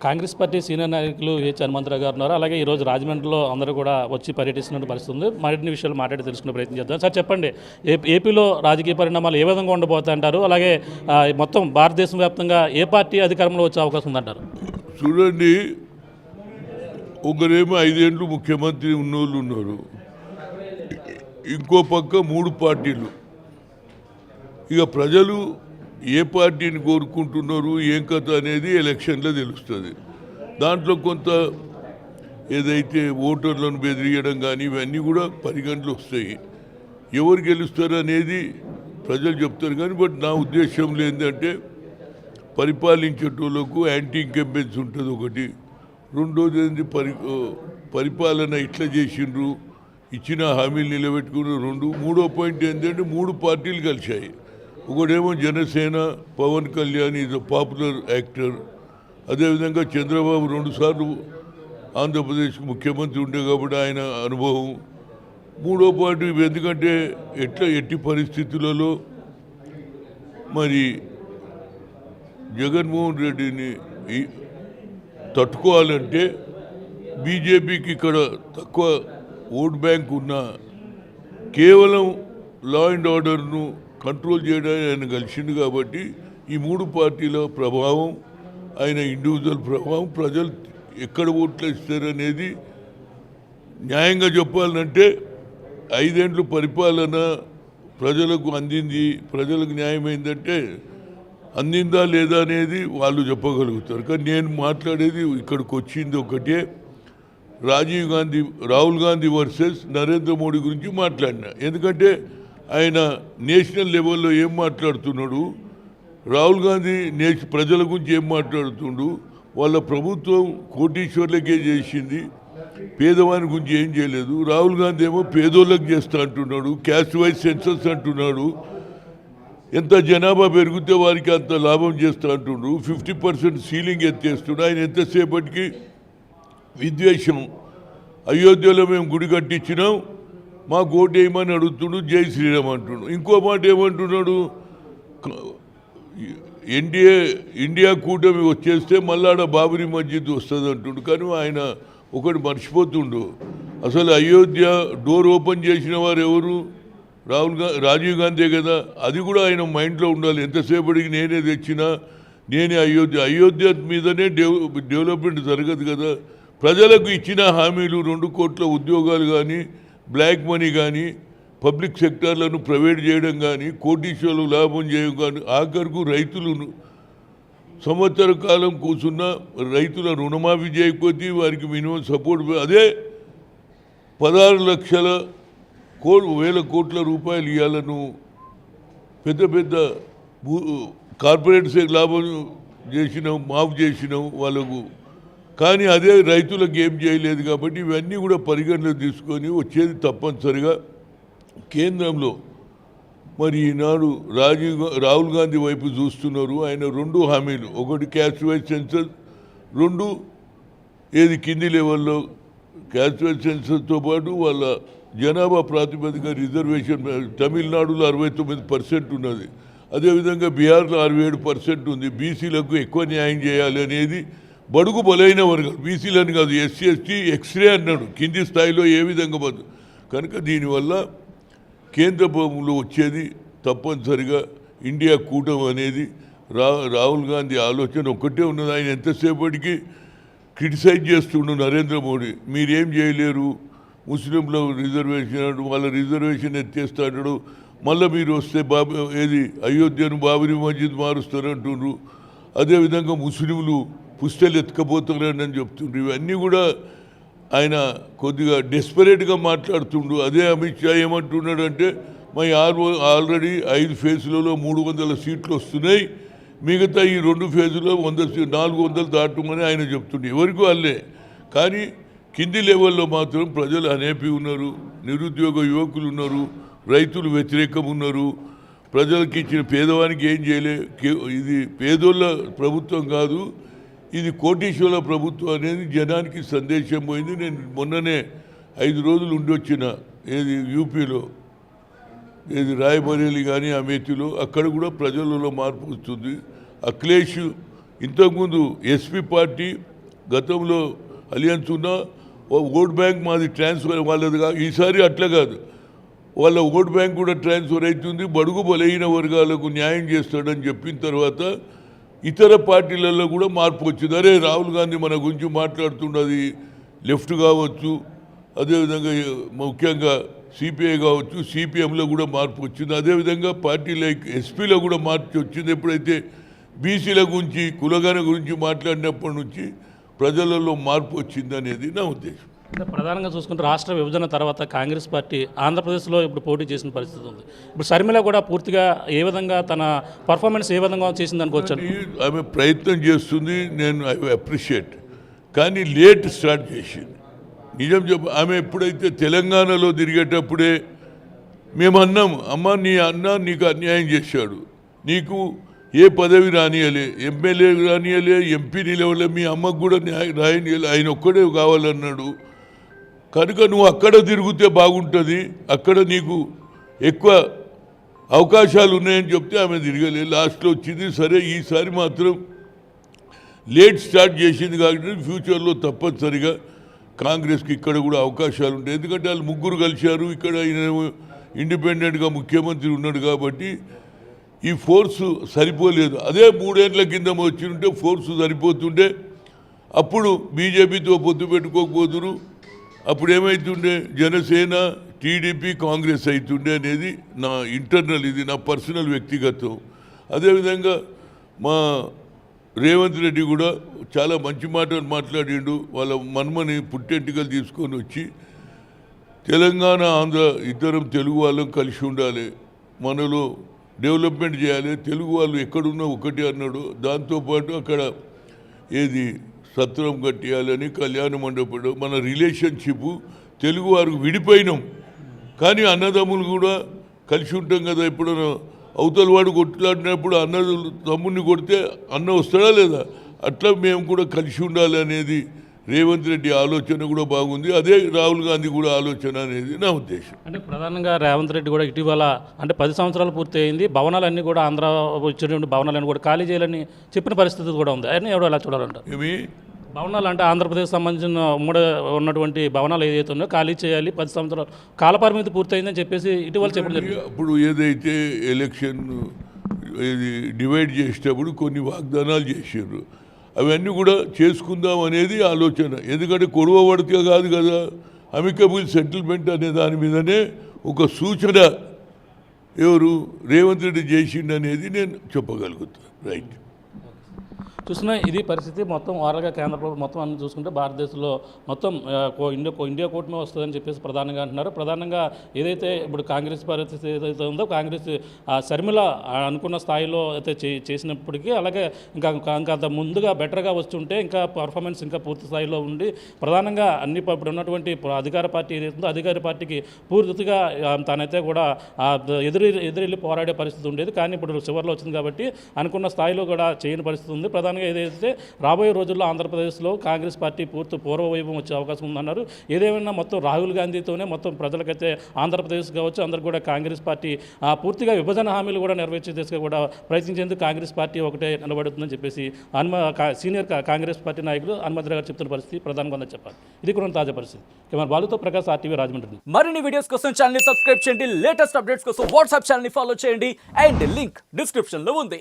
Congress party senior నాయకులు హనుమంతరావు గారు ఉన్నారు. అలాగే ఈరోజు రాజమండ్రిలో అందరూ కూడా వచ్చి పర్యటిస్తున్న పరిస్థితి ఉంది. మరిన్ని విషయాలు మాట్లాడి తెలుసుకునే ప్రయత్నం చేద్దాం. సార్ చెప్పండి, ఏపీలో రాజకీయ పరిణామాలు ఏ విధంగా ఉండబోతాయంటారు? అలాగే మొత్తం భారతదేశం వ్యాప్తంగా ఏ పార్టీ అధికారంలో వచ్చే అవకాశం ఉందంటారు? చూడండి, ఒకరేమో 5 ఏళ్ళు ముఖ్యమంత్రి ఉన్నోళ్ళు ఉన్నారు, ఇంకో పక్క 3 పార్టీలు. ఇక ప్రజలు ఏ పార్టీని కోరుకుంటున్నారు, ఏం కథ అనేది ఎలక్షన్లో తెలుస్తుంది. దాంట్లో కొంత ఏదైతే ఓటర్లను బెదిరియడం కానీ ఇవన్నీ కూడా పరిగణలో వస్తాయి. ఎవరు గెలుస్తారు అనేది ప్రజలు చెప్తారు కానీ, బట్ నా ఉద్దేశంలో ఏంటంటే పరిపాలించేటోళ్ళకు యాంటీ ఇంకంబెన్స్ ఉంటుంది ఒకటి. రెండోది ఏంటి, పరిపాలన ఇట్లా చేసిండ్రు, ఇచ్చిన హామీలు నిలబెట్టుకున్న 2. మూడో పాయింట్ ఏంటంటే 3 పార్టీలు కలిశాయి. ఒకటేమో Janasena, Pawan Kalyan is a popular actor. అదేవిధంగా చంద్రబాబు 2 సార్లు ఆంధ్రప్రదేశ్కి ముఖ్యమంత్రి ఉండే కాబట్టి ఆయన అనుభవం. మూడో పార్టీ ఎందుకంటే ఎట్టి పరిస్థితులలో మరి జగన్మోహన్ రెడ్డిని తట్టుకోవాలంటే బీజేపీకి ఇక్కడ తక్కువ ఓట్ బ్యాంక్ ఉన్న కేవలం లా అండ్ ఆర్డర్ను కంట్రోల్ చేయడానికి ఆయన కలిసిండు. కాబట్టి ఈ 3 పార్టీల ప్రభావం, ఆయన ఇండివిజువల్ ప్రభావం, ప్రజలు ఎక్కడ ఓట్లు ఇస్తారనేది న్యాయంగా చెప్పాలంటే 5 ఏళ్ళు పరిపాలన ప్రజలకు అందింది, ప్రజలకు న్యాయమైందంటే అందిందా లేదా అనేది వాళ్ళు చెప్పగలుగుతారు. కానీ నేను మాట్లాడేది ఇక్కడికి వచ్చింది ఒకటే, రాహుల్ గాంధీ వర్సెస్ నరేంద్ర మోడీ గురించి మాట్లాడినా. ఎందుకంటే ఆయన నేషనల్ లెవెల్లో ఏం మాట్లాడుతున్నాడు, రాహుల్ గాంధీ ప్రజల గురించి ఏం మాట్లాడుతుండు, వాళ్ళ ప్రభుత్వం కోటీశ్వర్లకే చేసింది, పేదవాని గురించి ఏం చేయలేదు. రాహుల్ గాంధీ ఏమో పేదోళ్ళకి చేస్తా అంటున్నాడు, క్యాస్ట్ వైజ్ సెన్సస్ అంటున్నాడు, ఎంత జనాభా పెరిగితే వారికి అంత లాభం చేస్తూ అంటుండ్రు, 50% సీలింగ్ ఎత్తేస్తుండు. ఆయన ఎంతసేపటికి విద్వేషం, అయోధ్యలో మేము గుడి కట్టించినాం, మాకు ఓటు వేయమని అడుగుతుండు, జై శ్రీరామ్ అంటుండు. ఇంకో మాట ఏమంటున్నాడు, ఇండియా కూటమి వచ్చేస్తే మళ్ళాడ బాబరీ మస్జిద్ వస్తుంది అంటుండు. కానీ ఆయన ఒకటి మర్చిపోతుండు, అసలు అయోధ్య డోర్ ఓపెన్ చేసిన వారు ఎవరు, రాజీవ్ గాంధీ కదా. అది కూడా ఆయన మైండ్లో ఉండాలి. ఎంతసేపటికి నేనే తెచ్చినా, నేనే అయోధ్య మీదనే డెవలప్మెంట్ జరగదు కదా. ప్రజలకు ఇచ్చిన హామీలు 2 కోట్ల ఉద్యోగాలు కానీ, బ్లాక్ మనీ కానీ, పబ్లిక్ సెక్టార్లను ప్రైవేట్ చేయడం కానీ, కోటీశ్వర్లు లాభం చేయడం కానీ, ఆఖరుకు రైతులు సంవత్సర కాలం కూర్చున్న రైతుల రుణమాఫీ చేయకపోతే వారికి మినిమం సపోర్ట్, అదే 16,00,000 కోట్ల రూపాయలు ఇవ్వాలను పెద్ద పెద్ద కార్పొరేట్స్ లాభం చేసినాం, మాఫ్ చేసినాం వాళ్ళకు. కానీ అదే రైతులకు ఏం చేయలేదు. కాబట్టి ఇవన్నీ కూడా పరిగణలో తీసుకొని వచ్చేది తప్పనిసరిగా కేంద్రంలో మరి ఈనాడు రాహుల్ గాంధీ వైపు చూస్తున్నారు. ఆయన 2 హామీలు, ఒకటి క్యాస్ట్ వైజ్ సెన్సస్, 2 ఏది కింది లెవెల్లో క్యాస్ట్ వైజ్ సెన్సస్తో పాటు వాళ్ళ జనాభా ప్రాతిపదిక రిజర్వేషన్. తమిళనాడులో 69% ఉన్నది, అదేవిధంగా బీహార్లో 67% ఉంది. బీసీలకు ఎక్కువ న్యాయం చేయాలి అనేది, బడుగు బలైన వర్గాలు, బీసీలని కాదు, ఎస్సీ ఎస్టీ ఎక్స్రే అన్నాడు, కింది స్థాయిలో ఏ విధంగా బదు. కనుక దీనివల్ల కేంద్ర ప్రభుత్వంలో వచ్చేది తప్పనిసరిగా ఇండియా కూటమి అనేది. రాహుల్ గాంధీ ఆలోచన ఒకటే ఉన్నది. ఆయన ఎంతసేపటికి క్రిటిసైజ్ చేస్తుండు నరేంద్ర మోడీ, మీరేం చేయలేరు, ముస్లింల రిజర్వేషన్, వాళ్ళ రిజర్వేషన్ ఎత్తేస్తా అంటాడు, మళ్ళీ మీరు వస్తే అయోధ్యను బాబరీ మస్జిద్ మారుస్తారంటుండ్రు, అదేవిధంగా ముస్లింలు పుస్తలు ఎత్తుకపోతారని చెప్తుండ్రు. ఇవన్నీ కూడా ఆయన కొద్దిగా డెస్పరేట్గా మాట్లాడుతుండు. అదే అమిత్ షా ఏమంటున్నాడంటే, మా ఆల్రెడీ 5 ఫేజ్లలో 300 సీట్లు వస్తున్నాయి, మిగతా ఈ 2 ఫేజులో 400 దాటమని ఆయన చెప్తుండే. ఎవరికి వాళ్ళే. కానీ కింది లెవెల్లో మాత్రం ప్రజలు అనేపి ఉన్నారు, నిరుద్యోగ యువకులు ఉన్నారు, రైతులు వ్యతిరేకం ఉన్నారు. ప్రజలకి ఇచ్చిన పేదవానికి ఏం చేయలే. ఇది పేదోళ్ళ ప్రభుత్వం కాదు, ఇది కోటీశ్వర్ల ప్రభుత్వం అనేది జనానికి సందేశం పోయింది. నేను మొన్ననే 5 రోజులు ఉండి వచ్చిన యూపీలో, రాయబరేలి కానీ అమేథీలో, అక్కడ కూడా ప్రజలలో మార్పు వస్తుంది. అఖిలేష్ ఇంతకుముందు ఎస్పీ పార్టీ గతంలో అలియన్స్ ఉన్నా ఓట్ బ్యాంక్ మాది ట్రాన్స్ఫర్ వాళ్ళదిగా, ఈసారి అట్లా కాదు, వాళ్ళ ఓట్ బ్యాంక్ కూడా ట్రాన్స్ఫర్ అవుతుంది, బడుగు బలహీన వర్గాలకు న్యాయం చేస్తాడని చెప్పిన తర్వాత ఇతర పార్టీలలో కూడా మార్పు వచ్చింది. అరే రాహుల్ గాంధీ మన గురించి మాట్లాడుతున్నది, లెఫ్ట్ కావచ్చు, అదేవిధంగా ముఖ్యంగా సిపిఐ కావచ్చు, సిపిఎంలో కూడా మార్పు వచ్చింది. అదేవిధంగా పార్టీ లైక్ ఎస్పీలో కూడా మార్పు వచ్చింది. ఎప్పుడైతే బీసీల గురించి కులగణ గురించి మాట్లాడినప్పటి నుంచి ప్రజలలో మార్పు వచ్చింది అనేది నా ఉద్దేశం. అంటే ప్రధానంగా చూసుకుంటే రాష్ట్ర విభజన తర్వాత కాంగ్రెస్ పార్టీ ఆంధ్రప్రదేశ్లో ఇప్పుడు పోటీ చేసిన పరిస్థితి ఉంది. ఇప్పుడు షర్మిల కూడా పూర్తిగా ఏ విధంగా తన పర్ఫార్మెన్స్ ఏ విధంగా చేసింది అనుకోవచ్చు? ఆమె ప్రయత్నం చేస్తుంది, నేను ఐ అప్రిషియేట్, కానీ లేట్ స్టార్ట్ చేసింది. నిజం ఆమె ఎప్పుడైతే తెలంగాణలో తిరిగేటప్పుడే మేము అన్నాము, అమ్మ నీ అన్న నీకు అన్యాయం చేశాడు, నీకు ఏ పదవి రానియలే, ఎమ్మెల్యే రానియలే, ఎంపీ నిలవలే, మీ అమ్మకు కూడా రాయనియలే, ఆయన ఒక్కడే కావాలన్నాడు, కనుక నువ్వు అక్కడ తిరిగితే బాగుంటుంది, అక్కడ నీకు ఎక్కువ అవకాశాలు ఉన్నాయని చెప్తే ఆమె తిరగలేదు. లాస్ట్లో వచ్చింది. సరే ఈసారి మాత్రం లేట్ స్టార్ట్ చేసింది కాబట్టి ఫ్యూచర్లో తప్పనిసరిగా కాంగ్రెస్కి ఇక్కడ కూడా అవకాశాలు ఉంటాయి. ఎందుకంటే వాళ్ళు ముగ్గురు కలిశారు, ఇక్కడ ఇండిపెండెంట్గా ముఖ్యమంత్రి ఉన్నాడు కాబట్టి ఈ ఫోర్సు సరిపోలేదు. అదే 3 ఏళ్ల కింద వచ్చింటే ఫోర్సు సరిపోతుంటే అప్పుడు బీజేపీతో పొత్తు పెట్టుకోకపోతురు, అప్పుడు ఏమవుతుండే జనసేన టీడీపీ కాంగ్రెస్ అవుతుండే అనేది నా ఇంటర్నల్, ఇది నా పర్సనల్ వ్యక్తిగతం. అదేవిధంగా మా రేవంత్ రెడ్డి కూడా చాలా మంచి మాటలు మాట్లాడిండు. వాళ్ళ మన్మని పుట్టెంటికలు తీసుకొని వచ్చి తెలంగాణ ఆంధ్ర ఇద్దరం తెలుగు వాళ్ళం కలిసి ఉండాలి, మనలో డెవలప్మెంట్ చేయాలి, తెలుగు వాళ్ళు ఎక్కడున్నా ఒకటి అన్నాడు. దాంతోపాటు అక్కడ ఏది సత్రం కట్టేయాలని కళ్యాణ మండపం, మన రిలేషన్షిప్ తెలుగు వారికి విడిపోయినాం కానీ అన్నదమ్ములు కూడా కలిసి ఉంటాం కదా. ఎప్పుడైనా అవతల వాడు కొట్లాడినప్పుడు అన్న తమ్ముడిని కొడితే అన్న వస్తాడా లేదా, అట్లా మేము కూడా కలిసి ఉండాలి అనేది రేవంత్ రెడ్డి ఆలోచన కూడా బాగుంది. అదే రాహుల్ గాంధీ కూడా ఆలోచన అనేది నా ఉద్దేశం. అంటే ప్రధానంగా రేవంత్ రెడ్డి కూడా ఇటీవల అంటే 10 సంవత్సరాలు పూర్తి అయింది, భవనాలన్నీ కూడా ఆంధ్ర వచ్చినటువంటి భవనాలన్నీ కూడా ఖాళీ చేయాలని చెప్పిన పరిస్థితి కూడా ఉంది. అన్నీ ఎవడో ఎలా చూడాలంటారు? ఏమి భవనాలు అంటే ఆంధ్రప్రదేశ్ సంబంధించిన ఉమ్మడి ఉన్నటువంటి భవనాలు ఏదైతే ఉన్నాయో ఖాళీ చేయాలి, 10 సంవత్సరాలు కాలపరిమితి పూర్తయిందని చెప్పేసి ఇటీవల చెప్పడం జరిగింది. అప్పుడు ఏదైతే ఎలక్షన్ ఇది డివైడ్ చేసేటప్పుడు కొన్ని వాగ్దానాలు చేసారు, అవన్నీ కూడా చేసుకుందాం అనేది ఆలోచన. ఎందుకంటే కొడవ పడితే కాదు కదా, అమికబుల్ సెటిల్మెంట్ అనే దాని మీదనే ఒక సూచన ఎవరు రేవంత్ రెడ్డి చేసిండు అనేది నేను చెప్పగలుగుతాను. రైట్, చూసినా ఇది పరిస్థితి. మొత్తం ఓవరాల్గా కేంద్ర ప్రభుత్వం మొత్తం అన్ని చూసుకుంటే భారతదేశంలో మొత్తం ఇండియా కూటమి వస్తుందని చెప్పేసి ప్రధానంగా అంటున్నారు. ప్రధానంగా ఏదైతే ఇప్పుడు కాంగ్రెస్ పరిస్థితి ఏదైతే ఉందో, కాంగ్రెస్ షర్మిల అనుకున్న స్థాయిలో అయితే చేసినప్పటికీ అలాగే ఇంకా అంత ముందుగా బెటర్గా వస్తుంటే ఇంకా పర్ఫార్మెన్స్ ఇంకా పూర్తి స్థాయిలో ఉండి ప్రధానంగా అన్ని ఇప్పుడు ఉన్నటువంటి అధికార పార్టీ ఏదైతే ఉందో అధికార పార్టీకి పూర్తిగా తనైతే కూడా ఎదురెళ్ళి పోరాడే పరిస్థితి ఉండేది. కానీ ఇప్పుడు చివరిలో వచ్చింది కాబట్టి అనుకున్న స్థాయిలో కూడా చేయని పరిస్థితి ఉంది. ప్రధానంగా ఏదైతే రాబోయే రోజుల్లో ఆంధ్రప్రదేశ్లో కాంగ్రెస్ పార్టీ పూర్వ వైభవం వచ్చే అవకాశం ఉందన్నారు. ఏదేమైనా మొత్తం రాహుల్ గాంధీతోనే మొత్తం ప్రజలకైతే ఆంధ్రప్రదేశ్ కావచ్చు అందరికి కూడా కాంగ్రెస్ పార్టీ పూర్తిగా విభజన హామీలు కూడా నెరవేర్చే దిశగా కూడా ప్రయత్నించేందుకు కాంగ్రెస్ పార్టీ ఒకటే నిలబడుతుందని చెప్పేసి సీనియర్ కాంగ్రెస్ పార్టీ నాయకులు హనుమంతరావు గారు చెప్తున్న పరిస్థితి ప్రధానంగా ఉందని చెప్పాలి. ఇది కూడా తాజా పరిస్థితి. కెమెరా బాలుతో ప్రకాశ్, RTV రాజమండ్రి. మరిన్ని వీడియోస్ కోసం ఛానల్ సబ్స్క్రైబ్ చేయండి, లేటెస్ట్ అప్డేట్స్ కోసం వాట్సాప్ ఛానల్ ఫాలో చేయండి అండ్ లింక్ డిస్క్రిప్షన్ లో ఉంది.